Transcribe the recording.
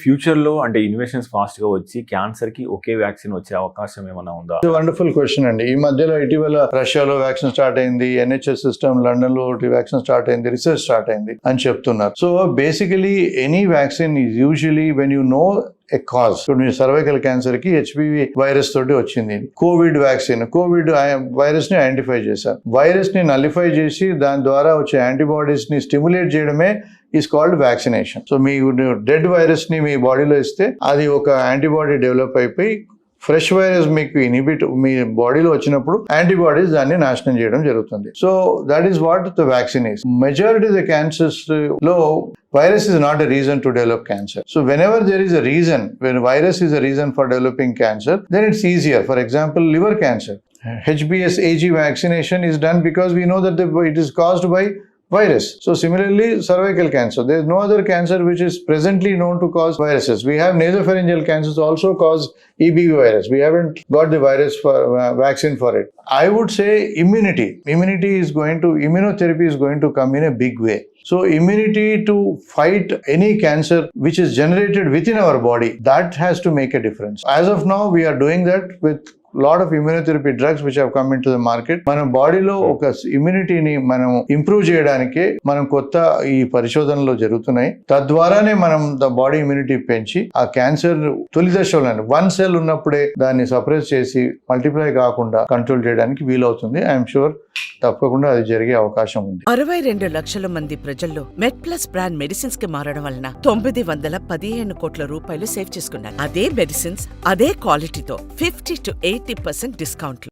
Future లో అంటే ఇన్వెషన్స్ fast గా వచ్చి క్యాన్సర్ కి ఒకే వ్యాక్సిన్ వచ్చే అవకాశం ఏమైనా ఉందా? వండర్ఫుల్ క్వశ్చన్ అండి. ఈ మధ్యలో ఇటీవల రష్యాలో వ్యాక్సిన్ స్టార్ట్ అయింది, NHS సిస్టమ్ లండన్ లో వ్యాక్సిన్ స్టార్ట్ అయింది, రీసెర్చ్ స్టార్ట్ అయింది అని చెప్తున్నారు. So basically any vaccine is usually when you know a cause. ఇప్పుడు సర్వైకల్ క్యాన్సర్ కి HPV వైరస్ తోటి వచ్చింది. కోవిడ్ వ్యాక్సిన్, కోవిడ్ వైరస్ ని ఐడెంటిఫై చేశారు. వైరస్ ని నలిఫై చేసి దాని ద్వారా వచ్చే యాంటీబాడీస్ ని స్టిమ్యులేట్ చేయడమే is called vaccination. So me dead virus ని మీ బాడీలో ఇస్తే అది ఒక యాంటీబాడీ డెవలప్ అయిపోయి ఫ్రెష్ వైరస్ మీకు ఇన్హిబిట్ మీ బాడీలో వచ్చినప్పుడు యాంటీబాడీస్ దాన్ని నాశనం చేయడం జరుగుతుంది. So that is what the vaccine is. Majority the cancers లో virus is not a reason to develop cancer. So whenever there is a reason, when virus is a reason for developing cancer, then it's easier. For example, liver cancer. HBsAg vaccination is done because we know that it is caused by virus. So similarly, cervical cancer. There is no other cancer which is presently known to cause viruses. We have nasopharyngeal cancers also cause EBV virus. We haven't got the virus for vaccine for it. I would say immunity. Immunotherapy is going to come in a big way. So immunity to fight any cancer which is generated within our body, that has to make a difference. As of now, we are doing that with lot of immunotherapy drugs which have come into the market. మన బాడీలో ఒక ఇమ్యూనిటీని మనం improve చేయడానికే మనం కొత్త ఈ పరిశోధనలు జరుగుతున్నాయి. తద్వారానే మనం ద బాడీ ఇమ్యూనిటీ పెంచి ఆ క్యాన్సర్ తొలి దశలోనే 1 సెల్ ఉన్నప్పుడే దాన్ని సప్రెస్ చేసి మల్టిప్లై కాకుండా కంట్రోల్ చేయడానికి వీలవుతుంది. ఐఎమ్ షూర్ తప్పకుండా అది జరిగే అవకాశం ఉంది. 62 లక్షల మంది ప్రజల్లో మెడ్ప్లస్ బ్రాండ్ మెడిసిన్స్ కి మారడం వలన 915 కోట్ల రూపాయలు సేవ్ చేసుకున్నారు. అదే మెడిసిన్స్ అదే క్వాలిటీతో 50 to 80% డిస్కౌంట్లు.